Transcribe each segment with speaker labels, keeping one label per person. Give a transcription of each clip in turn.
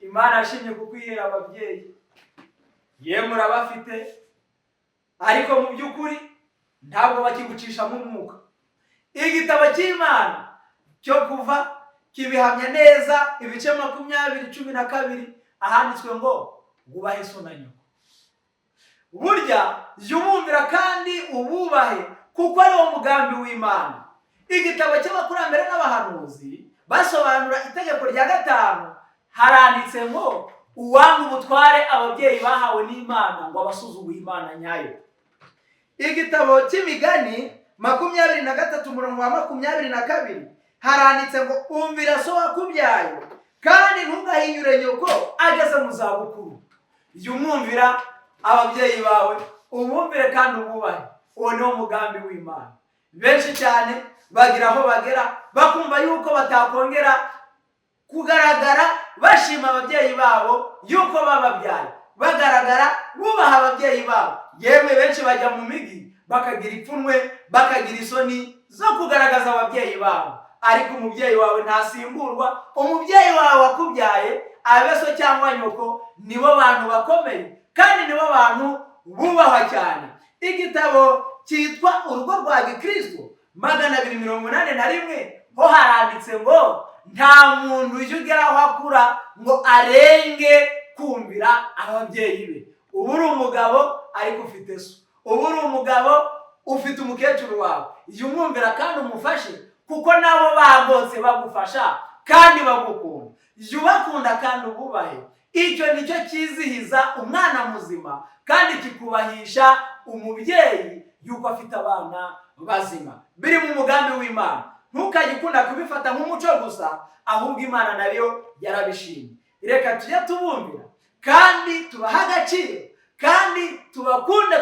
Speaker 1: Imana yashimye kukwihera ababyeyi. Yemwe urabafite, ariko mu by'ukuri ntabwo bakigucisha mu mwuka. Igitabo cy'Imana cyo Kuva kibihamya neza, ibice 20:12 ahanditswe ngo wubahe so na nyoko. Burya jya umwumvira kandi ububahe, kuko ari wo mugambi w'Imana. Igitabo cy'Abakurambere n'Abahanuzi basobanura itegeko rya 5 haranditse ngo uwanga ubutware ababyeyi bahawe n'Imana ngo abasuzuguye Imana nyayo. Igitabo cy'Imigani 23:22 haranditse ngo umvira so wakubyaye kandi ntugahinyure nyoko ageze mu zabukuru. Jya umwumvira ababyeyi bawe, umwumvire kandi umubahe. Uwo ni wo mugambi w'Imana. Benshi cyane bagira aho bagera bakumva yuko batakongera kugaragara bashima ababyeyi babo yuko bababyaye, bagaragara bubaha ababyeyi babo. Yemwe benshi bajya mu migi bakagira ipfunwe, bakagira isoni zo kugaragaza ababyeyi babo. Ariko umubyeyi wawe ntasimburwa. Umubyeyi wawe wakubyaye, abe so cyangwa nyoko, nibo bantu bakomeye kandi nibo bantu bubahwa cyane. Igitabo cyitwa Urugo rwa Gikristo 281 ho haranditse ngo nta muntu ujya ugeraho akura ngo arenge kumvira ababyeyi be. Ubu uri umugabo ariko ufite so, ubu uri umugabo ufite umukecuru wawe, jya umwumvira kandi umufashe, kuko nabo bagotse bagufasha kandi bagukunda. Jya ubakunda kandi ububahe. Icyo nicyo kizihiza umwana muzima kandi kikubahisha umubyeyi yuko afite abana bazima. Biri mu mugambi w'Imana. Ntukajye ukunda kubifata nk'umuco gusa, ahubwo Imana nayo yarabishimye. Reka tujye tubumvira kandi tubaha agaciro kandi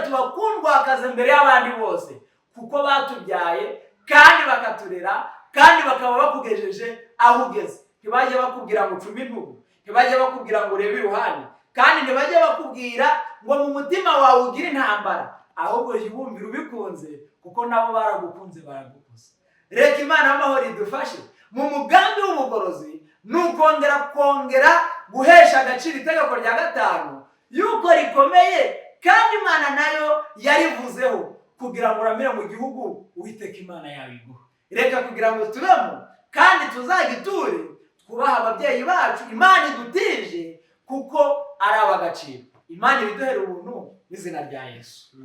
Speaker 1: tubakundwakaze mbere y'abandi bose, kuko batubyaye kandi bakaturera kandi bakaba bakugejeje aho ugeze. Ntibajye bakubwira ngo ucume intugu, ntibajye bakubwira ngo urebe iruhande, kandi ntibajye bakubwira ngo mu mutima wawe ugire intambara, ahubwo jya ubumvira ubikunze, kuko nabo baragukunze baragukuza. Reka Imana y'amahoro idufashe mu mugambi w'ubugorozi, kongera guhesha agaciro itegeko rya 5 yuko rikomeye kandi Imana nayo yarivuzeho, kugira ngo uramire mu gihugu Uwiteka Imana yawe iguha. Reka kugira ngo tubemo kandi tuzagiture, twubaha ababyeyi bacu Imana idutije, kuko ari ab'agaciro. Imana ibiduhere ubuntu n'izina rya Yesu.